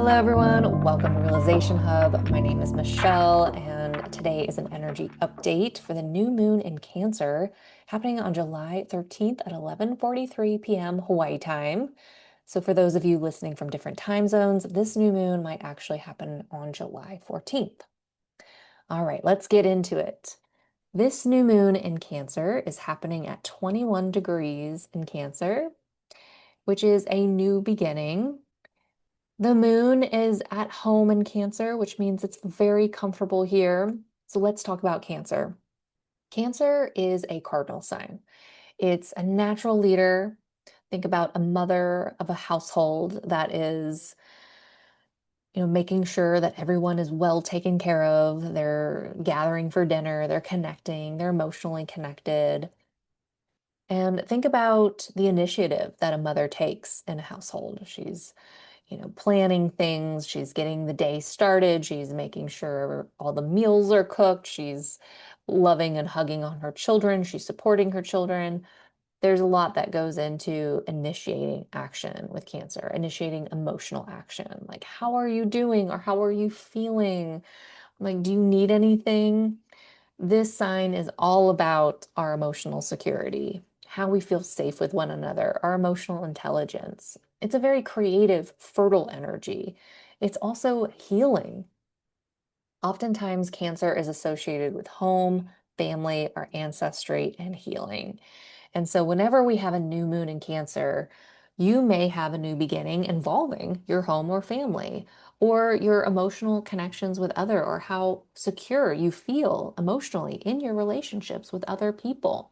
Hello, everyone. Welcome to Realization Hub. My name is Michelle, and today is an energy update for the new moon in Cancer happening on July 13th at 11:43 p.m. Hawaii time. So, for those of you listening from different time zones, this new moon might actually happen on July 14th. All right, let's get into it. This new moon in Cancer is happening at 21 degrees in Cancer, which is a new beginning. The moon is at home in Cancer, which means it's very comfortable here. So let's talk about Cancer. Cancer is a cardinal sign. It's a natural leader. Think about a mother of a household that is, making sure that everyone is well taken care of. They're gathering for dinner, they're connecting, they're emotionally connected. And think about the initiative that a mother takes in a household. She's planning things. She's getting the day started. She's making sure all the meals are cooked. She's loving and hugging on her children. She's supporting her children. There's a lot that goes into initiating action with Cancer, initiating emotional action. Like, how are you doing? Or how are you feeling? Like, do you need anything? This sign is all about our emotional security, how we feel safe with one another, our emotional intelligence. It's a very creative, fertile energy. It's also healing. Oftentimes, Cancer is associated with home, family, our ancestry, and healing. And so, whenever we have a new moon in Cancer, you may have a new beginning involving your home or family, or your emotional connections with other, or how secure you feel emotionally in your relationships with other people.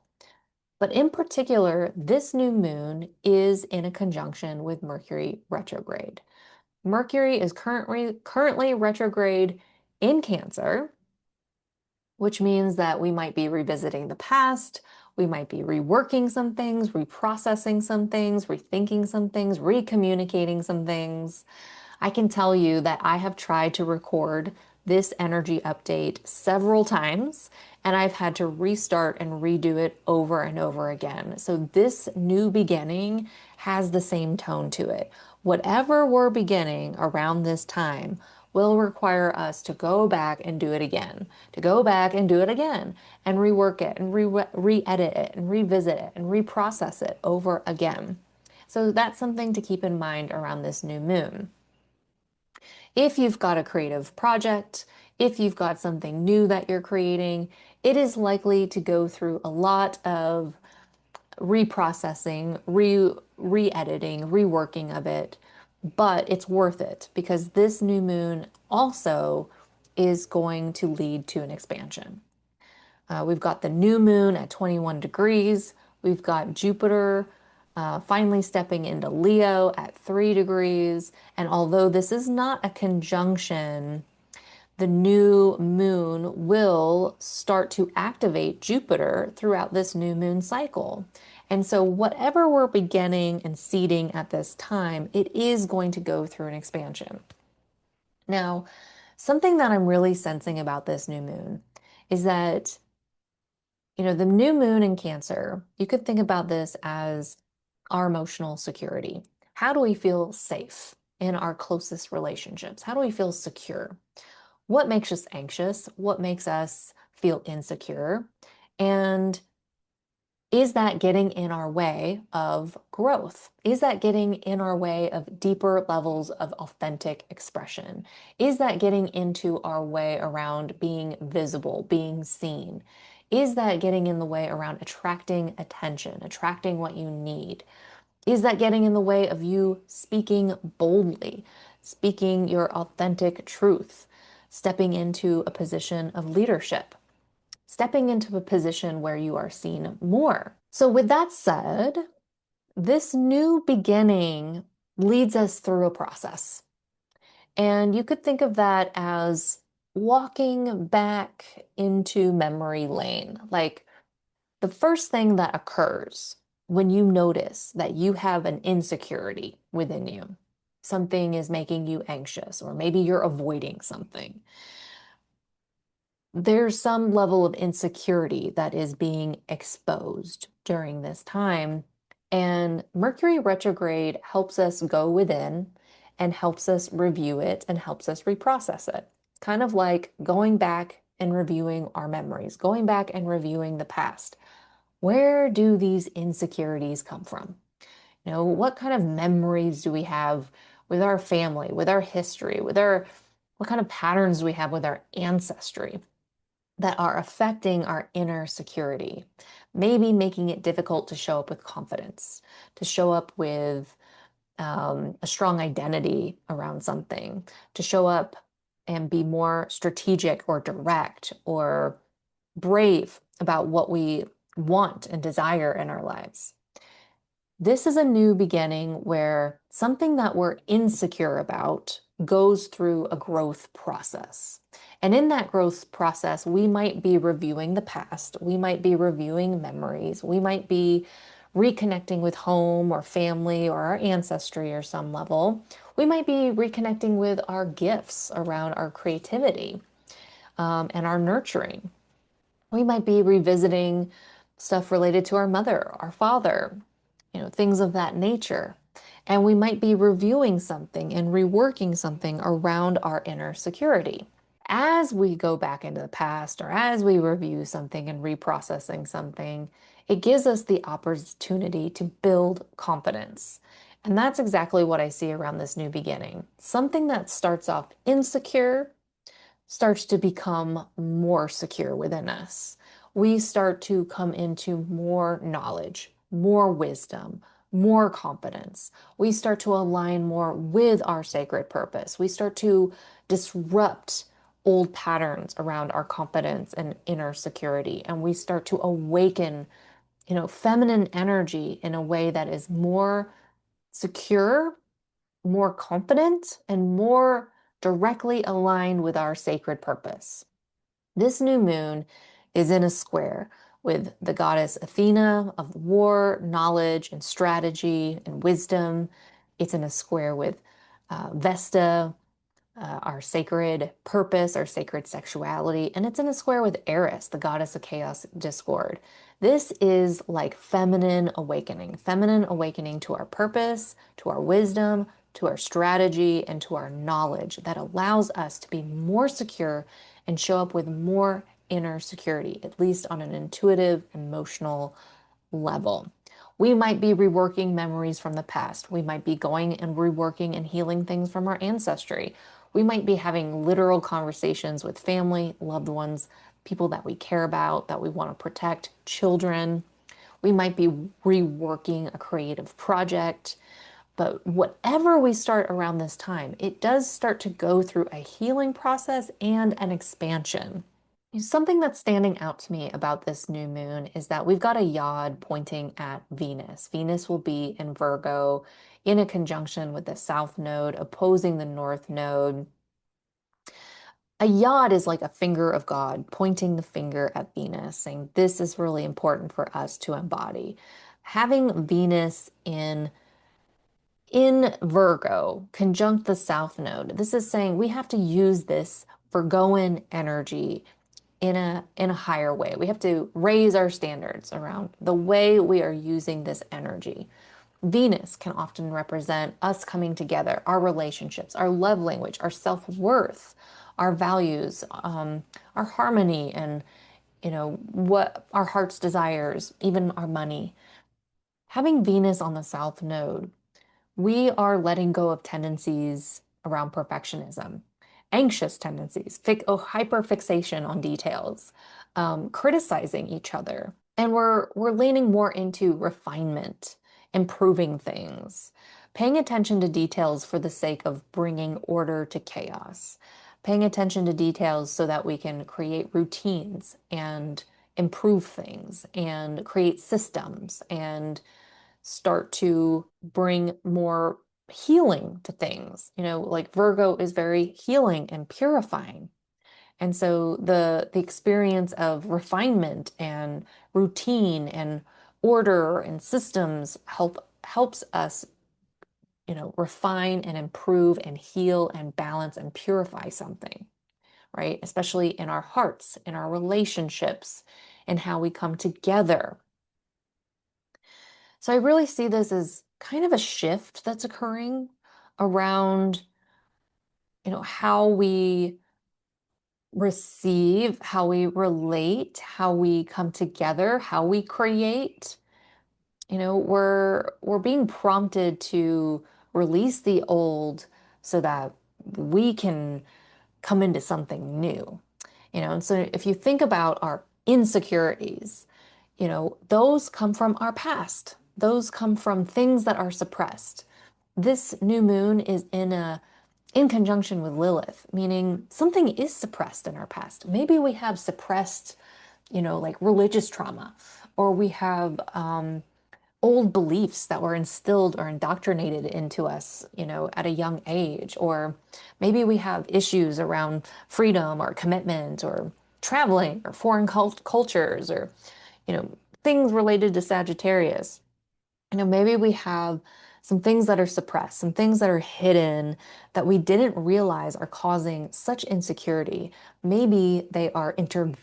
But in particular, this new moon is in a conjunction with Mercury retrograde. Mercury is currently retrograde in Cancer, which means that we might be revisiting the past, we might be reworking some things, reprocessing some things, rethinking some things, recommunicating some things. I can tell you that I have tried to record this energy update several times, and I've had to restart and redo it over and over again. So this new beginning has the same tone to it. Whatever we're beginning around this time will require us to go back and do it again, to go back and do it again, and rework it, and re-edit it, and revisit it, and reprocess it over again. So that's something to keep in mind around this new moon. If you've got a creative project, if you've got something new that you're creating, it is likely to go through a lot of reprocessing, re-editing, reworking of it, but it's worth it because this new moon also is going to lead to an expansion. We've got the new moon at 21 degrees. We've got Jupiter finally stepping into Leo at 3 degrees. And although this is not a conjunction, the new moon will start to activate Jupiter throughout this new moon cycle. And so, whatever we're beginning and seeding at this time, it is going to go through an expansion. Now, something that I'm really sensing about this new moon is that the new moon in Cancer, you could think about this as our emotional security. How do we feel safe in our closest relationships? How do we feel secure? What makes us anxious? What makes us feel insecure? And is that getting in our way of growth? Is that getting in our way of deeper levels of authentic expression? Is that getting into our way around being visible, being seen? Is that getting in the way around attracting attention, attracting what you need? Is that getting in the way of you speaking boldly, speaking your authentic truth, stepping into a position of leadership? Stepping into a position where you are seen more. So, with that said, this new beginning leads us through a process. And you could think of that as walking back into memory lane. Like the first thing that occurs when you notice that you have an insecurity within you, something is making you anxious, or maybe you're avoiding something, there's some level of insecurity that is being exposed during this time. And Mercury retrograde helps us go within and helps us review it and helps us reprocess it. Kind of like going back and reviewing our memories, going back and reviewing the past. Where do these insecurities come from? What kind of memories do we have with our family, with our history, what kind of patterns do we have with our ancestry that are affecting our inner security? Maybe making it difficult to show up with confidence, to show up with a strong identity around something, to show up and be more strategic or direct or brave about what we want and desire in our lives. This is a new beginning where something that we're insecure about goes through a growth process. And in that growth process, we might be reviewing the past, we might be reviewing memories, we might be reconnecting with home or family or our ancestry or some level. We might be reconnecting with our gifts around our creativity and our nurturing. We might be revisiting stuff related to our mother, our father, things of that nature. And we might be reviewing something and reworking something around our inner security. As we go back into the past or as we review something and reprocessing something, it gives us the opportunity to build confidence. And that's exactly what I see around this new beginning. Something that starts off insecure starts to become more secure within us. We start to come into more knowledge, more wisdom, more confidence. We start to align more with our sacred purpose. We start to disrupt old patterns around our confidence and inner security. And we start to awaken, feminine energy in a way that is more secure, more confident, and more directly aligned with our sacred purpose. This new moon is in a square with the goddess Athena of war, knowledge, and strategy and wisdom. It's in a square with Vesta, our sacred purpose, our sacred sexuality, and it's in a square with Eris, the goddess of chaos, discord. This is like feminine awakening to our purpose, to our wisdom, to our strategy, and to our knowledge that allows us to be more secure and show up with more inner security, at least on an intuitive, emotional level. We might be reworking memories from the past. We might be going and reworking and healing things from our ancestry. We might be having literal conversations with family, loved ones, people that we care about, that we want to protect, children. We might be reworking a creative project. But whatever we start around this time, it does start to go through a healing process and an expansion. Something that's standing out to me about this new moon is that we've got a yod pointing at Venus. Venus will be in Virgo in a conjunction with the South Node, opposing the North Node. A yod is like a finger of God, pointing the finger at Venus, saying this is really important for us to embody. Having Venus in Virgo, conjunct the South Node, this is saying we have to use this Virgoan energy in a higher way. We have to raise our standards around the way we are using this energy. Venus can often represent us coming together, our relationships, our love language, our self-worth, our values, our harmony, and what our heart's desires, even our money. Having Venus on the South Node, we are letting go of tendencies around perfectionism, anxious tendencies, hyperfixation on details, criticizing each other. And we're leaning more into refinement, improving things, paying attention to details for the sake of bringing order to chaos, paying attention to details so that we can create routines and improve things and create systems and start to bring more healing to things. Like Virgo is very healing and purifying. And so the experience of refinement and routine and order and systems helps us, refine and improve and heal and balance and purify something, right? Especially in our hearts, in our relationships, and how we come together. So I really see this as kind of a shift that's occurring. around, how we receive, how we relate, how we come together, how we create. We're being prompted to release the old so that we can come into something new. And so if you think about our insecurities, those come from our past. Those come from things that are suppressed. This new moon is in conjunction with Lilith, meaning something is suppressed in our past. Maybe we have suppressed, like religious trauma, or we have old beliefs that were instilled or indoctrinated into us, at a young age. Or maybe we have issues around freedom or commitment or traveling or foreign cultures or, you know, things related to Sagittarius. Maybe we have some things that are suppressed, some things that are hidden that we didn't realize are causing such insecurity. Maybe they are intervening,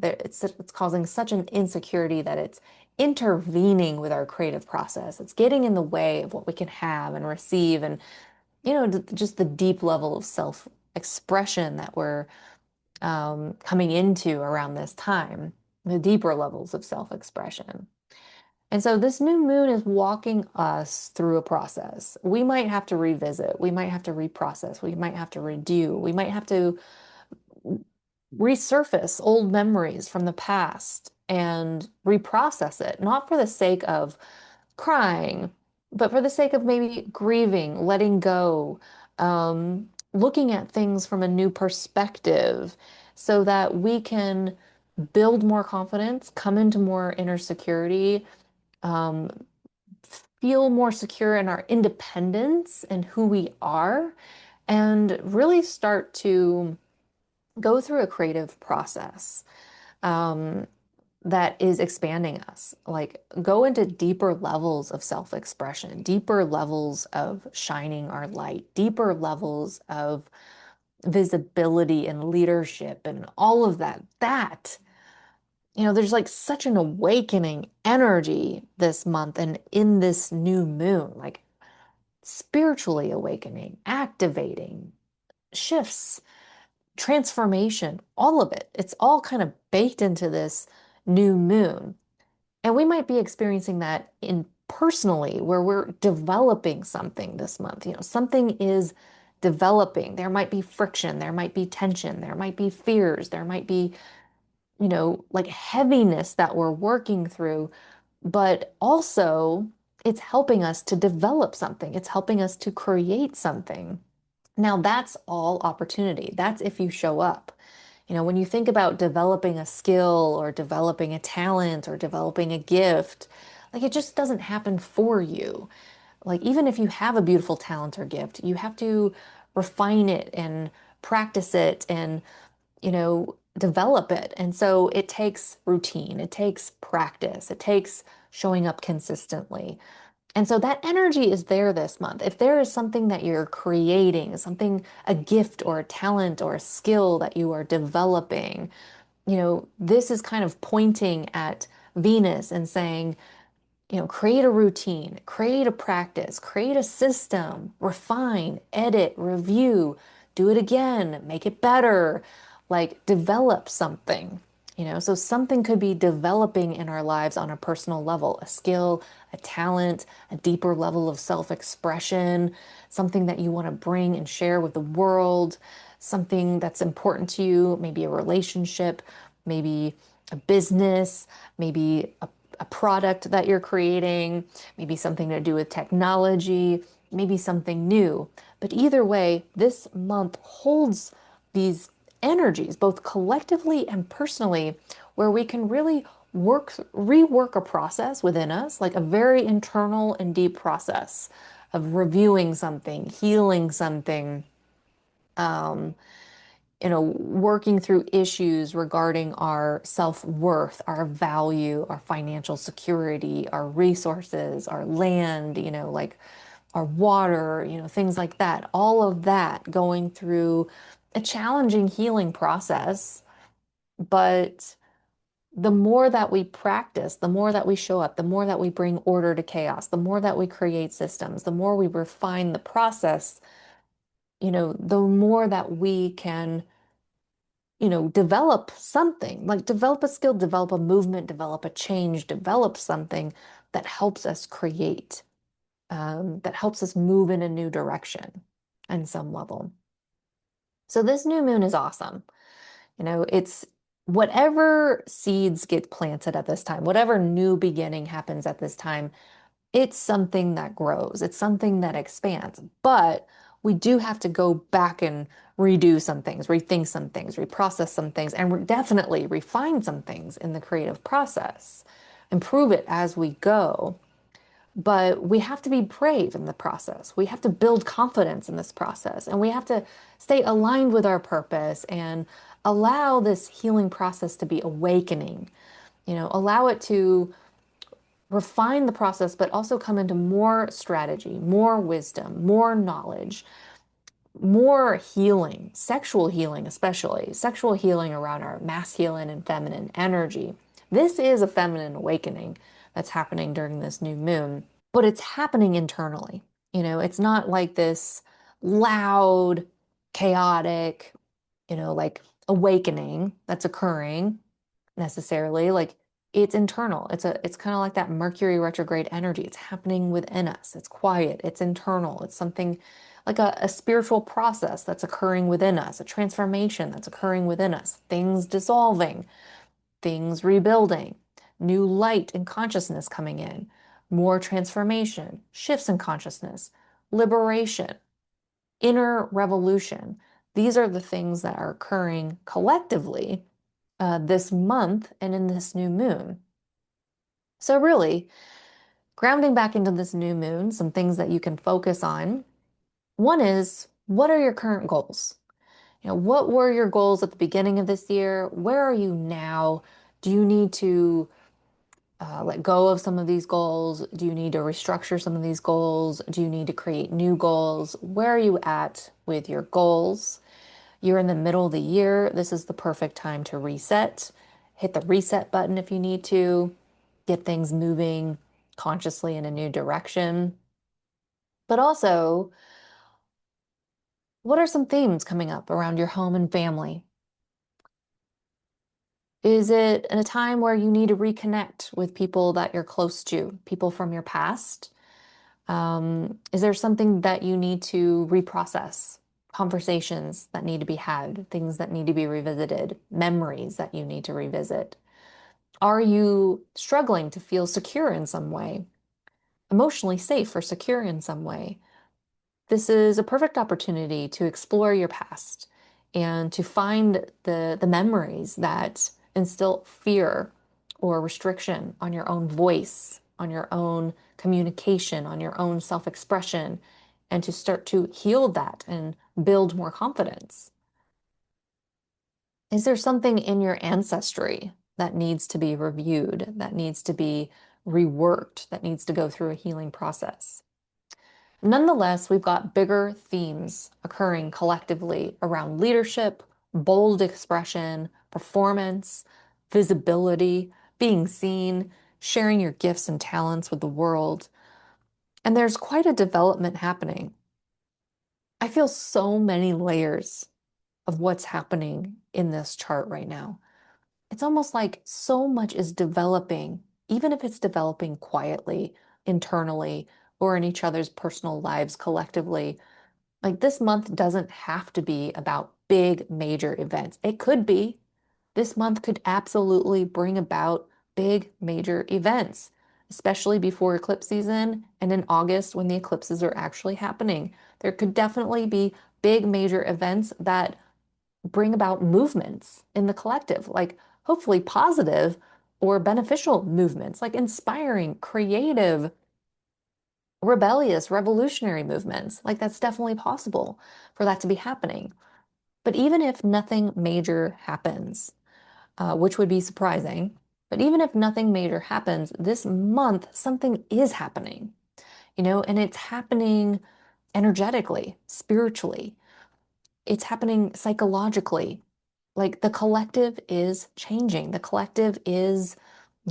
it's causing such an insecurity that it's intervening with our creative process. It's getting in the way of what we can have and receive and, just the deep level of self-expression that we're coming into around this time, the deeper levels of self-expression. And so this new moon is walking us through a process. We might have to revisit, we might have to reprocess, we might have to redo, we might have to resurface old memories from the past and reprocess it, not for the sake of crying, but for the sake of maybe grieving, letting go, looking at things from a new perspective so that we can build more confidence, come into more inner security, um, feel more secure in our independence and who we are, and really start to go through a creative process um, that is expanding us. Like, go into deeper levels of self-expression, deeper levels of shining our light, deeper levels of visibility and leadership and all of that. There's like such an awakening energy this month and in this new moon, like spiritually awakening, activating, shifts, transformation, all of it. It's all kind of baked into this new moon. And we might be experiencing that in personally where we're developing something this month. Something is developing. There might be friction, there might be tension, there might be fears, there might be, like heaviness that we're working through, but also it's helping us to develop something. It's helping us to create something. Now, that's all opportunity. That's if you show up. When you think about developing a skill or developing a talent or developing a gift, like it just doesn't happen for you. Like, even if you have a beautiful talent or gift, you have to refine it and practice it and, develop it. And so it takes routine, it takes practice, it takes showing up consistently. And so that energy is there this month. If there is something that you're creating, something, a gift or a talent or a skill that you are developing, this is kind of pointing at Venus and saying, create a routine, create a practice, create a system, refine, edit, review, do it again, make it better, like develop something. So something could be developing in our lives on a personal level, a skill, a talent, a deeper level of self-expression, something that you want to bring and share with the world, something that's important to you, maybe a relationship, maybe a business, maybe a product that you're creating, maybe something to do with technology, maybe something new. But either way, this month holds these energies, both collectively and personally, where we can really rework a process within us, like a very internal and deep process of reviewing something, healing something, um, working through issues regarding our self-worth, our value, our financial security, our resources, our land, like our water, things like that. All of that going through a challenging healing process, but The more that we practice, the more that we show up, the more that we bring order to chaos, the more that we create systems, the more we refine the process, the more that we can, develop something, like develop a skill, develop a movement, develop a change, develop something that helps us create, that helps us move in a new direction on some level. So this new moon is awesome. It's whatever seeds get planted at this time, whatever new beginning happens at this time, it's something that grows, it's something that expands. But we do have to go back and redo some things, rethink some things, reprocess some things, and definitely refine some things in the creative process, improve it as we go. But we have to be brave in the process. We have to build confidence in this process, and we have to stay aligned with our purpose and allow this healing process to be awakening. Allow it to refine the process, but also come into more strategy, more wisdom, more knowledge, more healing, sexual healing, especially sexual healing around our masculine and feminine energy. This is a feminine awakening that's happening during this new moon, but it's happening internally. It's not like this loud, chaotic, like awakening that's occurring necessarily. Like it's internal. It's kind of like that Mercury retrograde energy. It's happening within us. It's quiet. It's internal. It's something like a spiritual process that's occurring within us, a transformation that's occurring within us, things dissolving, things rebuilding, new light and consciousness coming in, more transformation, shifts in consciousness, liberation, inner revolution. These are the things that are occurring collectively this month and in this new moon. So, really, grounding back into this new moon, some things that you can focus on. One is, what are your current goals? What were your goals at the beginning of this year? Where are you now? Do you need to let go of some of these goals? Do you need to restructure some of these goals? Do you need to create new goals? Where are you at with your goals? You're in the middle of the year. This is the perfect time to reset. Hit the reset button if you need to, get things moving consciously in a new direction. But also, what are some themes coming up around your home and family? Is it in a time where you need to reconnect with people that you're close to, people from your past? Is there something that you need to reprocess? Conversations that need to be had, things that need to be revisited, memories that you need to revisit? Are you struggling to feel secure in some way, emotionally safe or secure in some way? This is a perfect opportunity to explore your past and to find the memories that instill fear or restriction on your own voice, on your own communication, on your own self-expression, and to start to heal that and build more confidence. Is there something in your ancestry that needs to be reviewed, that needs to be reworked, that needs to go through a healing process? Nonetheless, we've got bigger themes occurring collectively around leadership, bold expression, performance, visibility, being seen, sharing your gifts and talents with the world. And there's quite a development happening. I feel so many layers of what's happening in this chart right now. It's almost like so much is developing, even if it's developing quietly, internally, or in each other's personal lives collectively. Like this month doesn't have to be about big major events. It could be. This month could absolutely bring about big major events, especially before eclipse season and in August when the eclipses are actually happening. There could definitely be big major events that bring about movements in the collective, like hopefully positive or beneficial movements, like inspiring, creative, rebellious, revolutionary movements. Like that's definitely possible for that to be happening. But even if nothing major happens, which would be surprising, but even if nothing major happens this month, something is happening, and it's happening energetically, spiritually. It's happening psychologically, Like the collective is changing. The collective is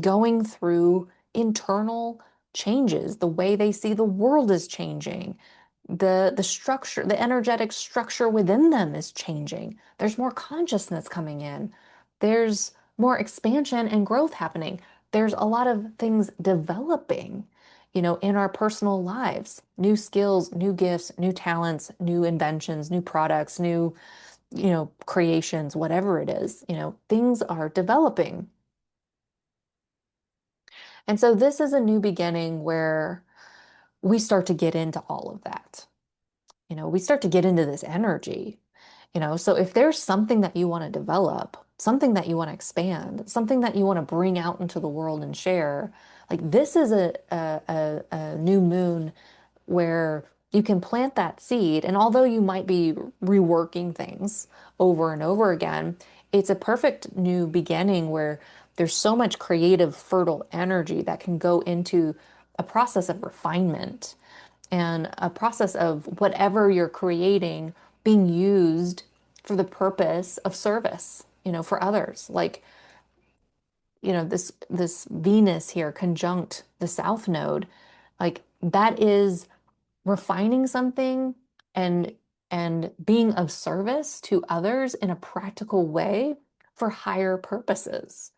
going through internal changes. The way they see the world is changing. The structure, the energetic structure within them is changing. There's more consciousness coming in. There's more expansion and growth happening. There's a lot of things developing, in our personal lives. New skills, new gifts, new talents, new inventions, new products, new, creations, whatever it is, things are developing. And so this is a new beginning where we start to get into all of that. We start to get into this energy. So if there's something that you want to develop, something that you want to expand, something that you want to bring out into the world and share, like this is a new moon where you can plant that seed. And although you might be reworking things over and over again, it's a perfect new beginning where there's so much creative, fertile energy that can go into a process of refinement and a process of whatever you're creating being used for the purpose of service, for others. Like, this Venus here conjunct the South Node, like that is refining something and being of service to others in a practical way for higher purposes,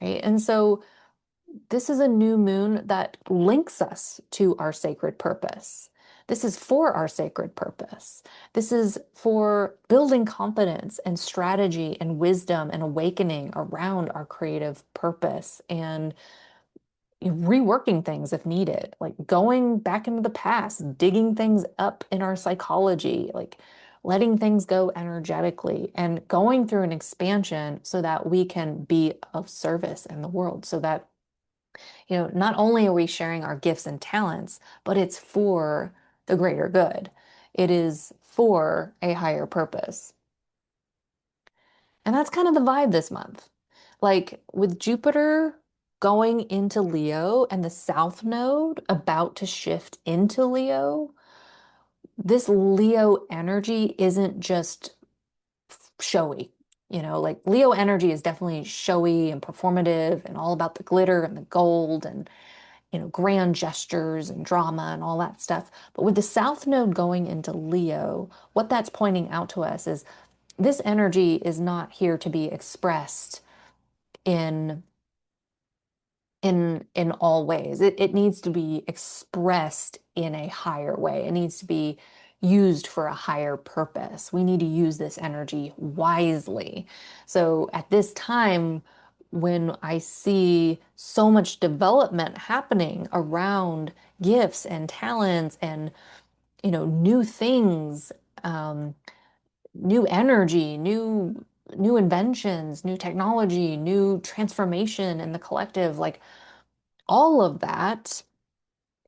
right? And so this is a new moon that links us to our sacred purpose. This is for our sacred purpose. This is for building confidence and strategy and wisdom and awakening around our creative purpose and reworking things if needed, like going back into the past, digging things up in our psychology, like letting things go energetically and going through an expansion so that we can be of service in the world, so that not only are we sharing our gifts and talents, but it's for the greater good. It is for a higher purpose. And that's kind of the vibe this month. Like with Jupiter going into Leo and the South Node about to shift into Leo, this Leo energy isn't just showy. Like Leo energy is definitely showy and performative and all about the glitter and the gold and grand gestures and drama and all that stuff. But with the South Node going into Leo, what that's pointing out to us is this energy is not here to be expressed in in all ways. It needs to be expressed in a higher way. It needs to be used for a higher purpose. We need to use this energy wisely. So at this time, when I see so much development happening around gifts and talents and new things, um, new energy, new inventions, new technology, new transformation in the collective, like all of that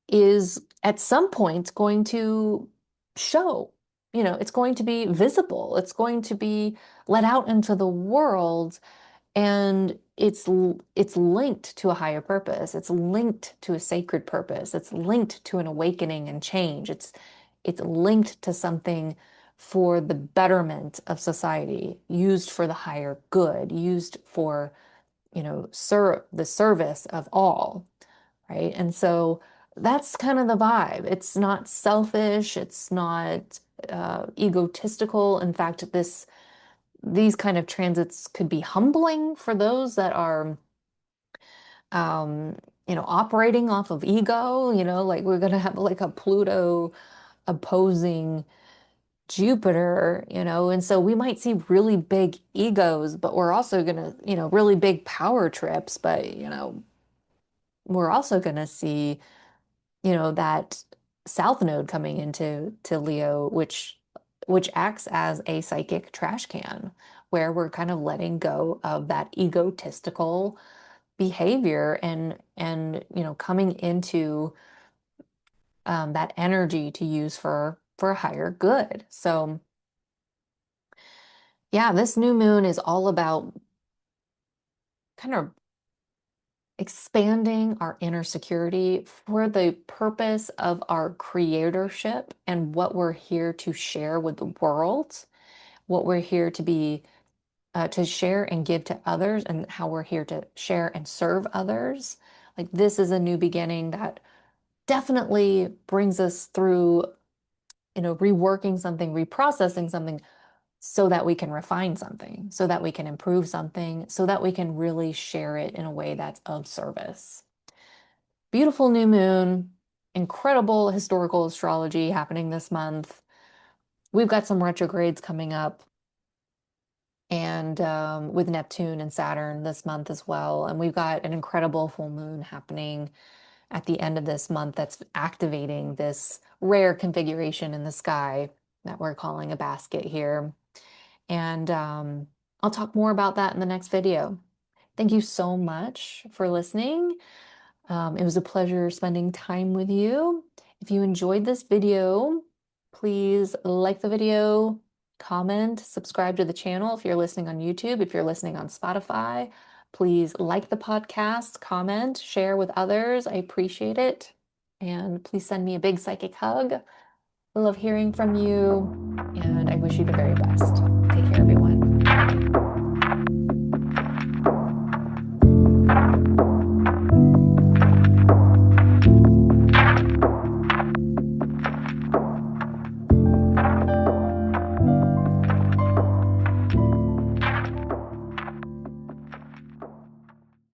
is at some point going to show. It's going to be visible. It's going to be let out into the world, and it's linked to a higher purpose. It's linked to a sacred purpose. It's linked to an awakening and change. It's linked to something for the betterment of society, used for the higher good, used for, the service of all, right? And so that's kind of the vibe. It's not selfish. It's not egotistical. In fact, these kind of transits could be humbling for those that are, um, operating off of ego. Like we're gonna have like a Pluto opposing Jupiter, and so we might see really big egos, but we're also gonna, really big power trips, but we're also gonna see that South Node coming into Leo, which acts as a psychic trash can, where we're kind of letting go of that egotistical behavior and coming into that energy to use for a higher good. So yeah, this new moon is all about kind of expanding our inner security for the purpose of our creatorship and what we're here to share with the world, what we're here to be to share and give to others, and how we're here to share and serve others. Like, this is a new beginning that definitely brings us through, reworking something, reprocessing something, so that we can refine something, so that we can improve something, so that we can really share it in a way that's of service. Beautiful new moon, incredible historical astrology happening this month. We've got some retrogrades coming up, and with Neptune and Saturn this month as well. And we've got an incredible full moon happening at the end of this month that's activating this rare configuration in the sky that we're calling a basket here. And I'll talk more about that in the next video. Thank you so much for listening. It was a pleasure spending time with you. If you enjoyed this video, please like the video, comment, subscribe to the channel if you're listening on YouTube. If you're listening on Spotify, please like the podcast, comment, share with others. I appreciate it. And please send me a big psychic hug. I love hearing from you, and I wish you the very best. Take care, everyone.